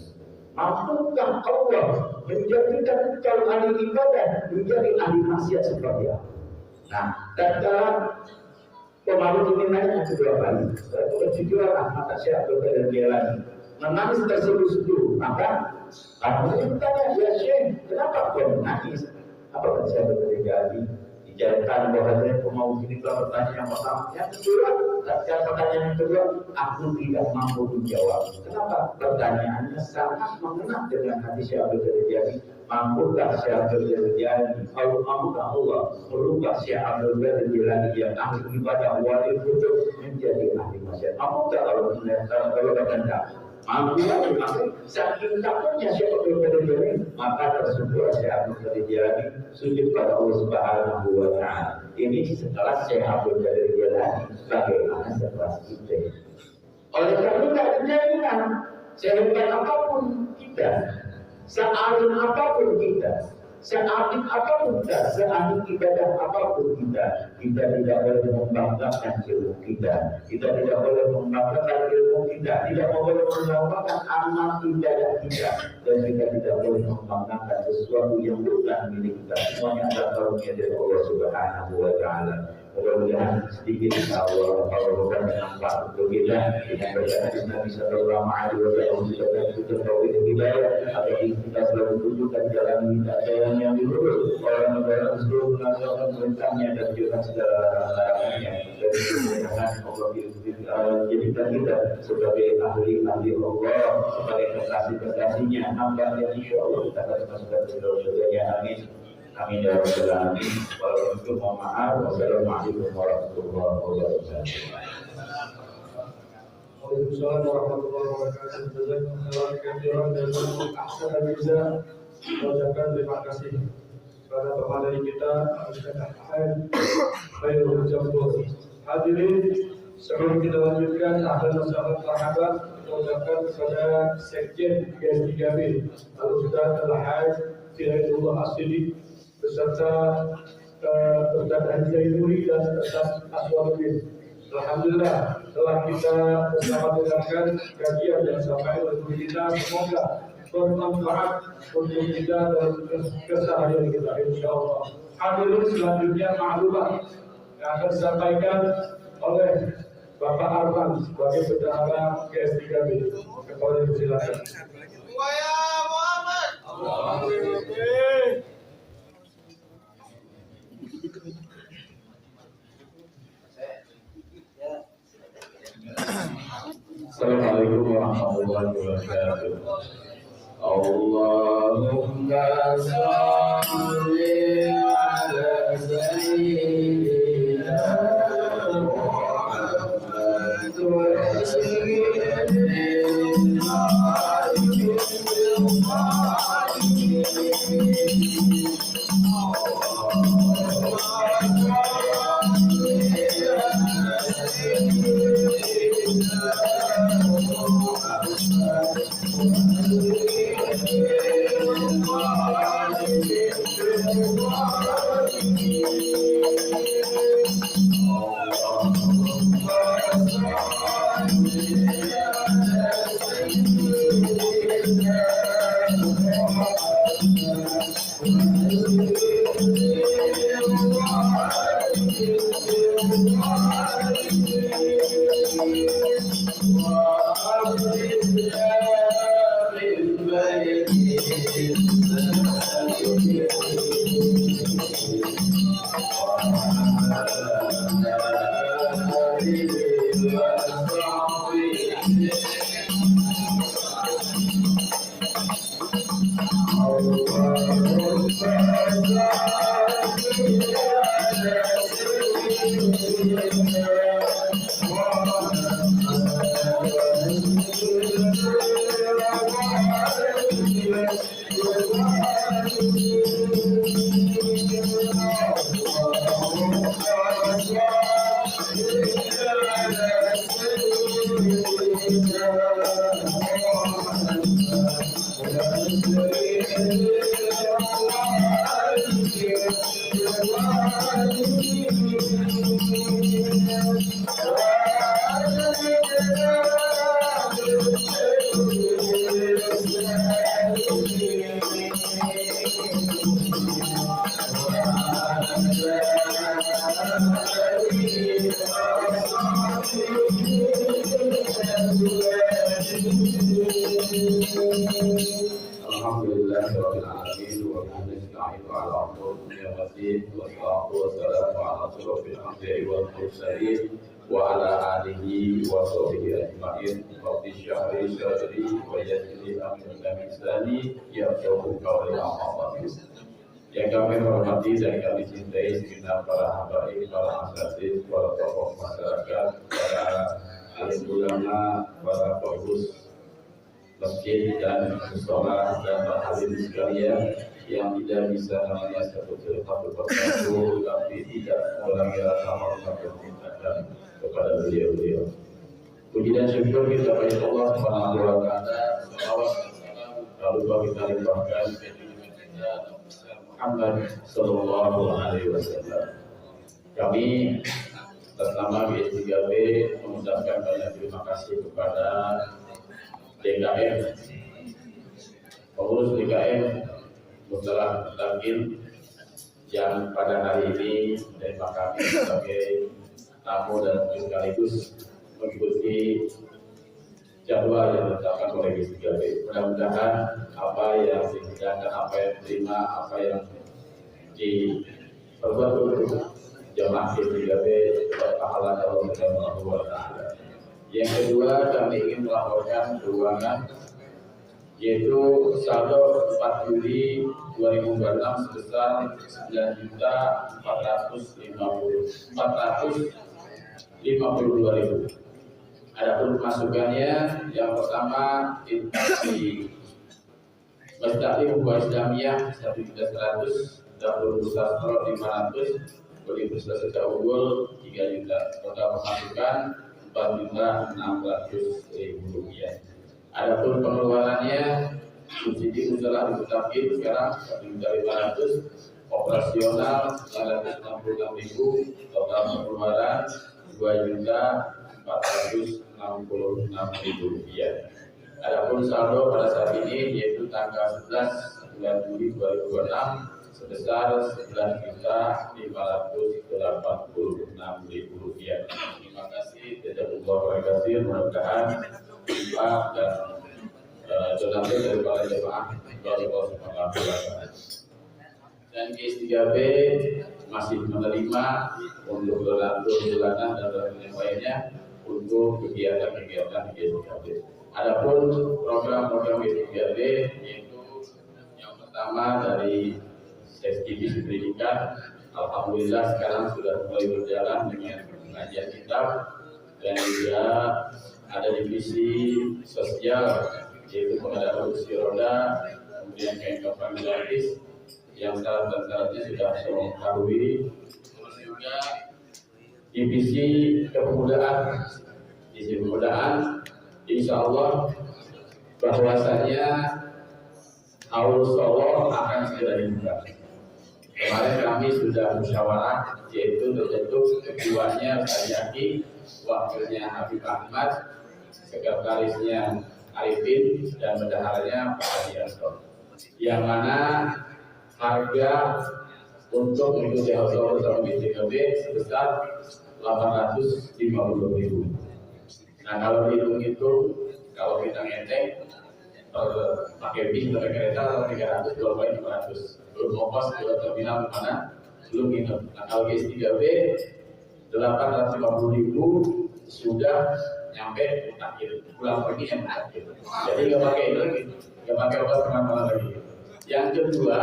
mampukah Allah menjadikan kau ahli ibadah menjadi ahli maksiat seperti apa? Nah, tatkala pemabuk ini nanya kedua kali, kejujuran maka Syekh Abdul Jalani menangis terseduh-seduh. Maka aku bertanya, ya Syekh, kenapa kau menangis? Apa kata Syekh Abdul Jalani? Dijalankan bahwa pemabuk ini telah bertanya yang pertama, yang kedua, dan pertanyaan yang kedua, aku tidak mampu menjawab. Kenapa? Pertanyaannya sangat mengena dengan hati Syekh Abdul Jalani. Mampukah Syekh Abdul Jalani? Mampukah Allah merubah Syekh Abdul Jalani yang ahli ibadah wali kutub menjadi ahli maksiat? Mampukah kalau berkata mampu lagi, saking takutnya Syekh Abdul Jalani, maka tersebut Syekh Abdul Jalani sujud pada Allah Subhanahu wa Ta'ala. Ini setelah Syekh Abdul Jalani bagaimana setelah itu. Oleh karena kejadian sehebat apapun kita, sealim apapun kita, sealim apapun kita, seahli ibadah apapun kita, kita tidak boleh membanggakan ilmu kita, kita tidak boleh membanggakan ilmu kita, tidak boleh membanggakan amal ibadah kita, dan kita tidak boleh membanggakan sesuatu yang bukan milik kita. Semuanya adalah karunia dari Allah Subhanahu wa Ta'ala. Mudah-mudahan sedikit Allah bukan nampak untuk kita dengan bacaan Nabi Sallallahu Alaihi Wasallam kita tahu itu hidayah agar kita selalu tunjukkan jalan kita, jalan yang lurus, orang-orang seluruh melaksanakan perintahnya dan juga segala larangannya, dan kemudian Allah jadikan kita sebagai ahli-ahli Allah, sebagai kekasih-kekasihnya, hamba yang insya Allah kita akan masukkan ke dalam surganya. Amin. Amin ya rabbal alamin. Wassalamualaikum warahmatullahi wabarakatuh. Waalaikumsalam warahmatullahi wabarakatuh. Jazakumullah khairan dan ahsan jazaa. Ucapkan terima kasih kepada pemateri kita Ustaz Ahmad Khairul Jambur. Hadirin, sebelum kita lanjutkan ada nasihat sahabat, kita ucapkan kepada Sekjen GS3B Al-Ustaz Al-Haj Hidayatullah As-Siddiq beserta Ustaz Haji Zainuri dan Ustaz Aswaluddin. Alhamdulillah telah kita bersama dengarkan kajian yang sampai oleh kita, semoga bermanfaat untuk kita dan keseharian kita insyaallah. Hadirin, selanjutnya maklumat yang akan disampaikan oleh Bapak Arman sebagai bendahara GS3B. Kepada silakan. Assalamualaikum warahmatullahi wabarakatuh. Allahumma shalli ala sayyidina Muhammad wa Alhamdulillahirabbil alamin wa bihi nasta'inu ala umuri dunya wassalatu wassalamu ala asyrofil anbiya'i wal mursalin wa ala alihi wa sahbihi ajma'in. Rabbi shrah li sadri wa yassir li amri lisani yafqahu qawli. Yang kami hormati dan kami cintai segenap para habaib, para asatidz, para tokoh masyarakat, para alim ulama, para pengurus masjid dan mushola dan hadirin sekalian yang tidak bisa namanya satu persatu, tapi tidak mengurangi rasa hormat dan cinta kepada beliau-beliau. Puji dan syukur kita bagi Allah Subhanahu wa taala, selawat dan salam lalu bagi kita limpahkan ke junjungan kita Muhammad sallallahu alaihi wasallam. Kami atas nama GS3B mengucapkan banyak terima kasih kepada DKM, pengurus DKM Musyawarah Takil yang pada hari ini menerima kami sebagai tamu dan sekaligus mengikuti jadwal yang ditetapkan oleh GS3B. Mudah-mudahan apa yang dikerjakan, apa yang diterima, apa yang diperbuat untuk jamaah GS3B pahala Allah Subhanahu wa taala. Yang kedua, kami ingin melaporkan keuangan yaitu saldo 4 Juli 2026 sebesar 9.452.000. Adapun pemasukannya yang pertama inflasi Mustaqim Buah Islamiyah 1.100.000, dapur Sastro 500, Universitas Secara Unggul 3 juta. Total pemasukan 4.600.000. Adapun pengeluarannya subsidi musola ditetapkan sekarang 1.500.000, operasional 966.000, total pengeluaran 2.466.000. Adapun saldo pada saat ini yaitu tanggal 11 bulan Juli 2026 sebesar Rp9.586.000. Terima kasih, jazakumullah khairan. Mudah-mudahan limpah dan donasi dari para jemaah Allah Subhanahu wa taala. Dan GS3B masih menerima untuk donatur bulanan dan donatur yang lainnya untuk kegiatan-kegiatan GS3B. Adapun program-program GS3B yaitu yang pertama dari divisi pendidikan, alhamdulillah sekarang sudah mulai berjalan dengan pengajian kitab, dan juga ada divisi sosial yaitu pengadaan kursi roda, kemudian kain kafan gratis yang syarat dan syaratnya sudah saya ketahui. Terus juga divisi kepemudaan, insya Allah bahwasanya Aul Solo akan segera dibuka. Kemarin kami sudah musyawarah, yaitu terbentuk ketuanya Sayyaki, wakilnya Habib Ahmad, sekretarisnya Arifin, dan bendaharanya Pak Adianto. Yang mana harga untuk mengikuti Aul Solo BTKB sebesar 850.000. Nah, kalau dihitung itu, kalau kita ngetek pakai bis atau kereta 300, 500, belum ongkos ke terminal mana, belum ingat. Nah, kalau GS3B 850.000 sudah nyampe akhir, pulang pergi yang akhir. Jadi nggak pakai itu lagi, nggak pakai ongkos kemana-mana lagi. Yang kedua,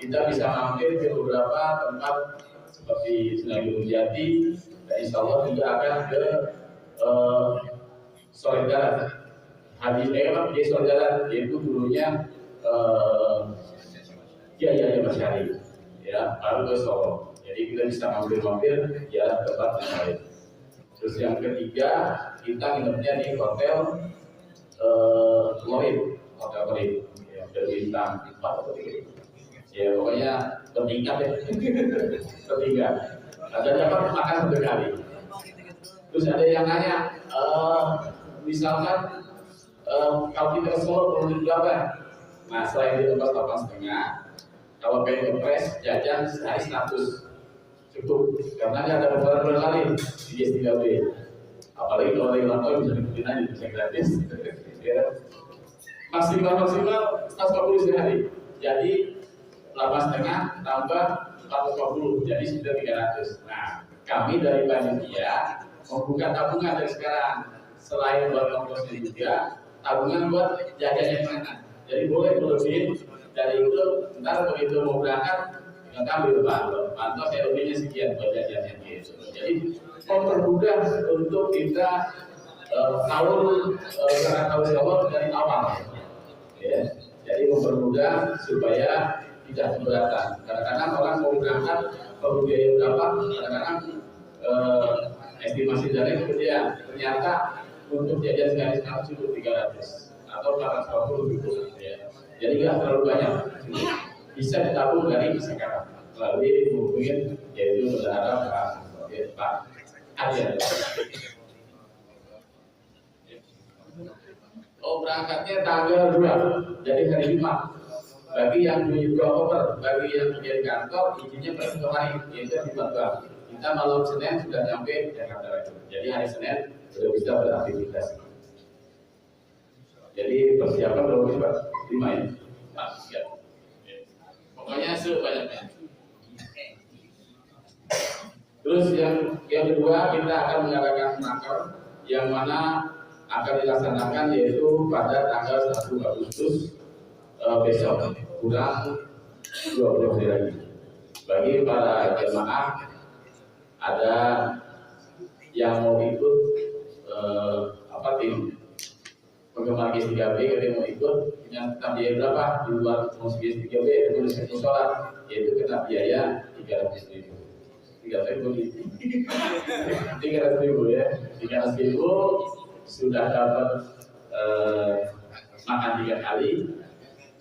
kita bisa mampir ke beberapa tempat seperti Sunan Gunung Jati, dan insya Allah juga akan ke Soredaran. Hadis di Soredaran yaitu dulunya Mas Syari, ya, baru ke Solo. Jadi kita bisa mampir-mampir ya tempat yang lain. Terus yang ketiga, kita nginepnya di hotel Loib, hotel Loib, ya, dari bintang 4 atau 3. Ya pokoknya bertingkat ya, bertingkat. Ada dapat makan 1 kali. Terus ada yang nanya, misalkan kalau kita ke Solo perlu berapa? Nah selain di tempat 8,5, kalau pengen ngepres jajan sehari 100 cukup, karena ada beberapa kali di GS3B. Apalagi kalau lagi nonton bisa dibikin aja, bisa gratis. Ya. Maksimal 140 sehari. Jadi 8,5 tambah 440, jadi sudah 300. Nah, kami dari panitia membuka tabungan dari sekarang. Selain buat ongkosnya juga, tabungan buat jajannya mana. Jadi boleh berlebih dari itu. Ntar begitu mau berangkat, nggak ambil pantau saya lebihnya sekian buat jajannya gitu. Jadi mempermudah untuk kita tahu jawab dari awal. Ya. Jadi mempermudah supaya tidak keberatan. Kadang-kadang orang mau berangkat perlu biaya berapa? Kadang-kadang estimasi dari kemudian ternyata untuk jajan sekali cukup 300 atau 440 gitu. Ya. Jadi nggak terlalu banyak. Bisa ditabung dari sekarang melalui hubungin yaitu saudara Pak Arya. Oh berangkatnya tanggal 2, jadi hari Jumat. Bagi yang 2 Oktober, bagi yang kerja di kantor, izinnya per 1 hari, yaitu di Bangka. Kita malam Senin sudah sampai Jakarta. Jadi hari Senin sudah bisa beraktivitas. Jadi persiapan berapa sih Pak? 5 ya? Nah, ya. Pokoknya sebanyaknya. Terus yang kedua kita akan mengadakan nakar yang mana akan dilaksanakan yaitu pada tanggal 1 Agustus besok, kurang 20 hari lagi. Bagi para jemaah ada yang mau ikut tim penggemar GS3B yang mau ikut yang kena biaya berapa di luar GS3B itu disebut sholat, yaitu kena biaya 300.000. 300.000 ya, 300.000 sudah dapat makan 3 kali,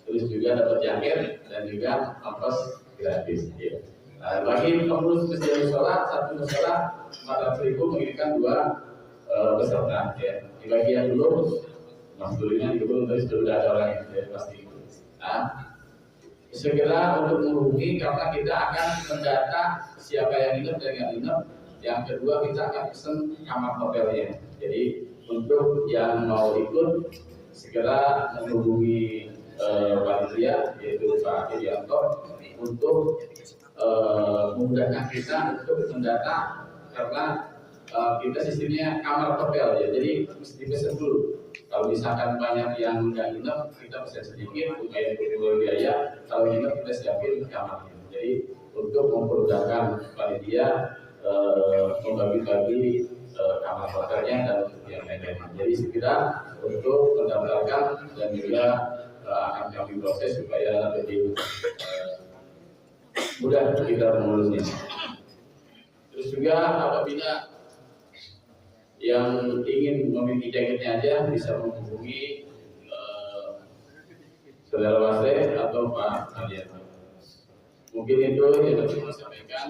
terus juga dapat jaket dan juga ongkos gratis. Ya. Nah, bagi pengurus masjid sholat, satu musola 400.000 mengirimkan 2 peserta. Ya. Di bagian dulu, mas dulunya itu sudah ada orang yang pasti. Nah, segera untuk menghubungi karena kita akan mendata siapa yang inap dan yang inap. Yang kedua kita akan pesen kamar hotelnya. Jadi untuk yang mau ikut segera menghubungi panitia yaitu Pak Irianto untuk memudahkan kita untuk mendata karena kita sistemnya kamar hotel ya. Jadi mesti dipesan dulu. Kalau misalkan banyak yang nggak nginep, kita bisa sedikit supaya berkurang biaya. Kalau nginep kita siapin kamarnya. Jadi untuk mempermudahkan panitia membagi-bagi kamar hotelnya dan yang lain-lain. Jadi segera untuk mendaftarkan dan juga akan kami proses supaya lebih mudah kita mengurusnya. Terus juga apabila yang ingin memiliki jaketnya aja bisa menghubungi Saudara Wasre atau Pak Adianto. Mungkin itu yang dapat saya sampaikan.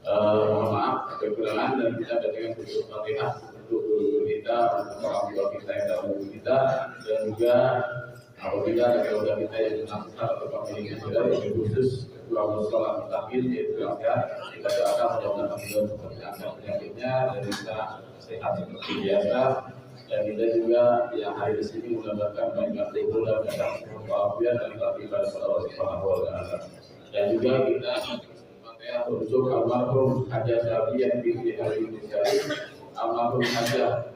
Mohon maaf kekurangan dan kita datangkan untuk Fatihah untuk guru kita, untuk orang tua kita yang dalam guru kita dan juga apabila ada keluarga kita yang menakutkan atau pemilik kita yang khusus dua musola mutakin yaitu yang sehat kita doakan mudah-mudahan beliau seperti penyakitnya dan kita sehat seperti biasa dan kita juga yang hari di sini mudah-mudahan banyak berdoa dan banyak kebahagiaan dan kita ibadah kepada Allah Subhanahu wa taala. Dan juga kita untuk almarhum Haja Sabi yang di hari ini almarhum Haja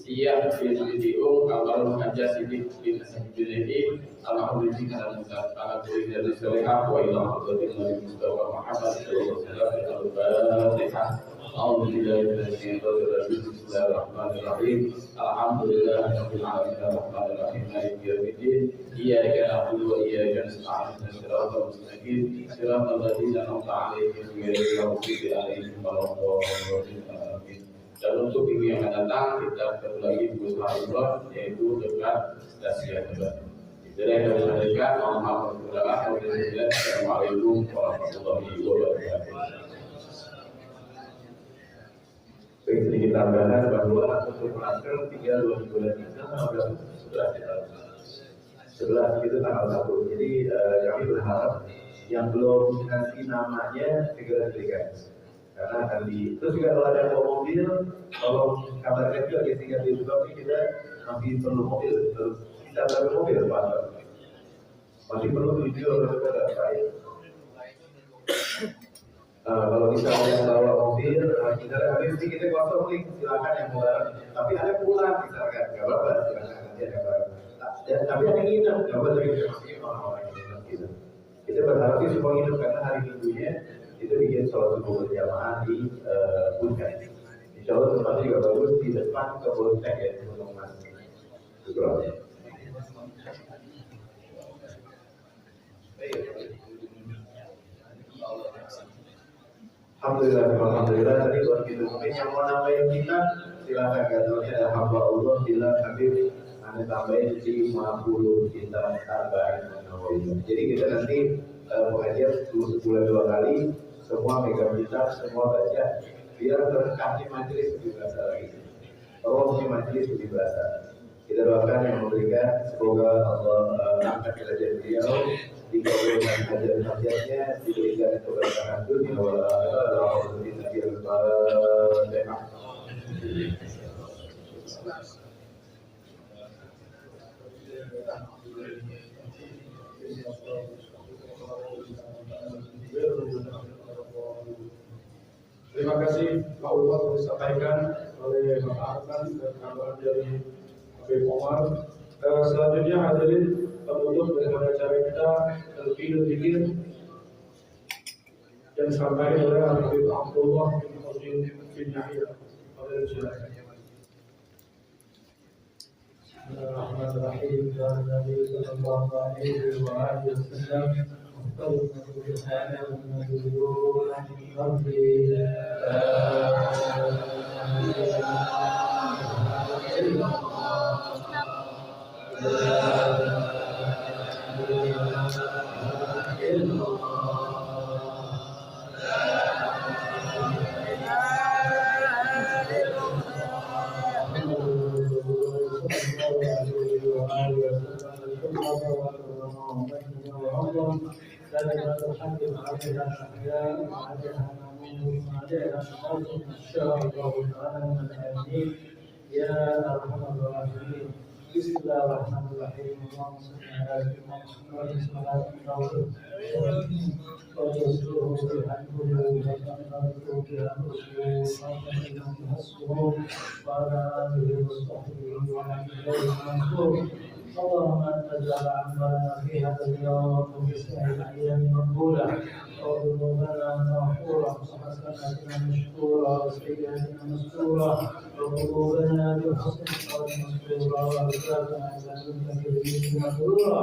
Siap bin almarhum Haja Sidik bin Junaidi almarhum Rizki dan anak dari Solehah wa ilah Nabi Mustafa Muhammad sallallahu alaihi wasallam. Bismillahirrahmanirrahim. Alhamdulillahirabbil alamin arrahmanirrahim maliki yaumiddin. Iyyaka na'budu wa iyyaka nasta'in ihdinas siratal mustaqim siratal ladzina an'amta 'alaihim ghairil maghdubi 'alaihim waladdallin. Dan untuk minggu yang akan datang kita ketemu lagi di Muslim Imron, yaitu dekat stasiun Tebet. Jadi yang kami sampaikan, mohon maaf kekurangan. Assalamualaikum warahmatullahi wabarakatuh. Baik, sedikit tambahan bahwa untuk masker 3 bulan itu sudah kita sebelah itu tanggal 1. Jadi kami berharap yang belum ngasih namanya segera diberikan. Karena akan terus juga kalau ada mobil, kalau kabarnya juga ketika di Subang ini kita masih perlu mobil, terus kita berapa mobil Pak? Masih perlu video saudara saya. Kalau misalnya bawa mobil, kita habis kita kosong nih, silakan yang barang. Tapi ada pulang misalkan, nggak apa-apa, silakan nanti ada barang. Tapi ada yang nginep, nggak apa-apa, tapi masih orang-orang yang nginep gitu. Kita berharap sih semua nginep karena hari Minggunya itu bikin sholat subuh berjamaah di Bunkan. Insya Allah tempatnya juga bagus di depan kebun teh ya, untuk mas. Itu aja. Alhamdulillah tadi buat kita mungkin yang mau nambahin kita silakan katanya ada hamba Allah bilang Habib anda tambahin 50 kita tambahin. Jadi kita nanti mengajar sebulan 2 kali semua megang kita semua baca biar berkahnya majelis lebih berasa lagi. Rohnya majelis lebih berasa. Kita doakan yang memberikan semoga Allah angkat derajat beliau, dikabulkan hajat-hajatnya, diberikan keberkahan dunia wal akhirah. Terima kasih Pak Ulwat disampaikan oleh Bapak Arkan dan kabar dari Habib Omar. Selanjutnya hadirin penutup daripada acara kita terlebih dahulu yang disampaikan oleh Habib Abdullah bin Qasim bin Yahya. Bismillahirrahmanirrahim. Nabi sallallahu alaihi wasallam Ya Alhamdulillah. Bismillahirrahmanirrahim. اللهم انت اجعل عملنا في هذا اليوم وفي سائر الايام مقبولا وذنوبنا مغفورا وحسناتنا مشكورا وسيئاتنا مستورا وقلوبنا بحسن القول مستورا ورزقنا اذا كنت بالرزق مسرورا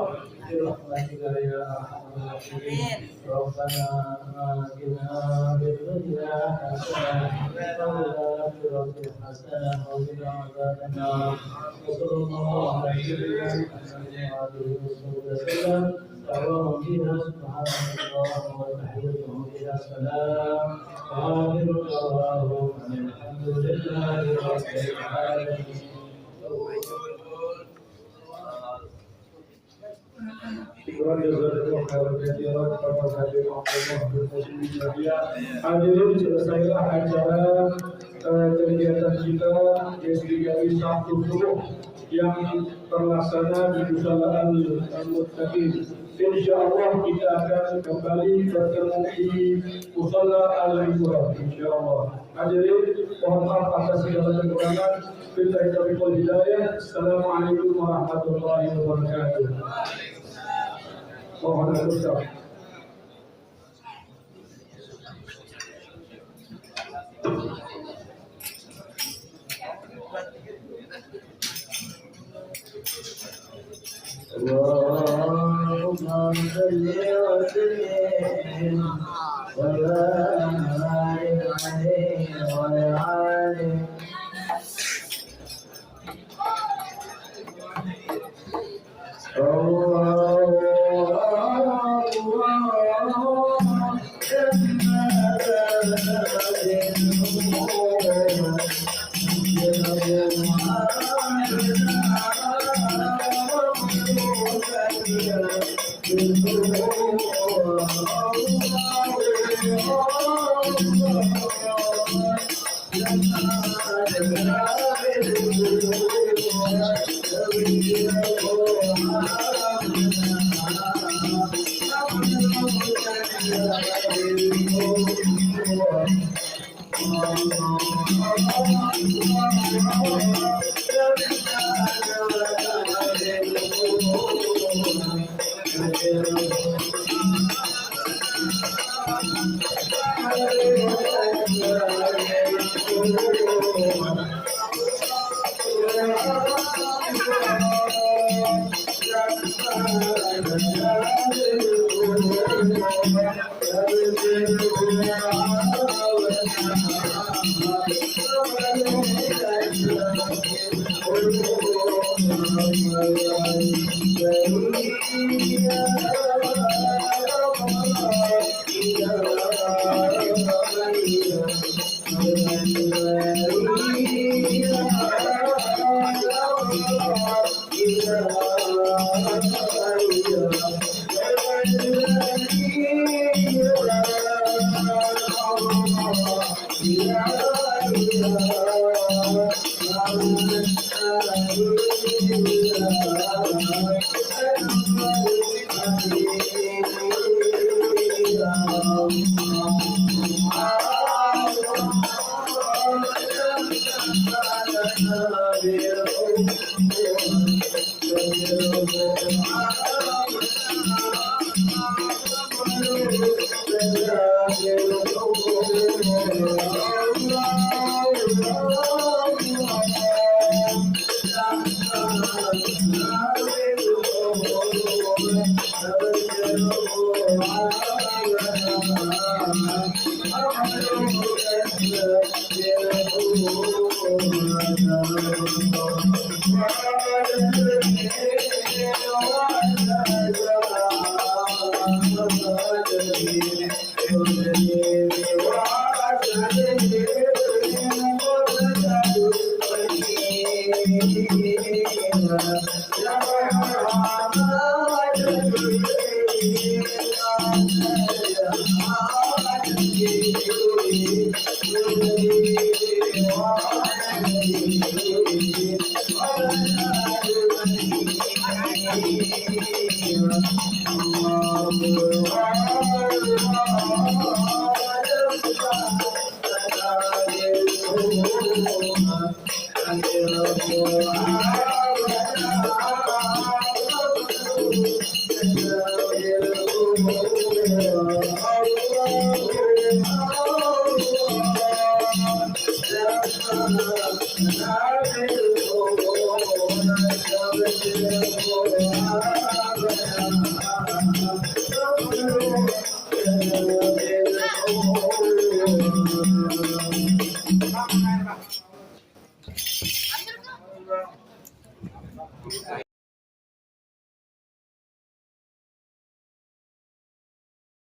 برحمتك يا ارحم الراحمين ربنا آتنا في الدنيا حسنه وفي الاخره حسنه وقنا عذاب النار وصلى الله على سيدنا محمد وسلم دعواهم فيها سبحانك اللهم وتحيتهم فيها سلام وآخر دعواهم أن الحمد لله رب العالمين. Hadirin selesailah acara kegiatan kita di Sabtu subuh yang terlaksana di Musala Al-Muttaqin. Insyaallah kita akan kembali bertemu di Musala Al-Imran insyaallah. Hadirin mohon maaf atas segala kekurangan. Billahi taufiq wal hidayah. Assalamualaikum warahmatullahi wabarakatuh. Mohon maaf. اللهم صل وسلم وبارك عليه وعلى آله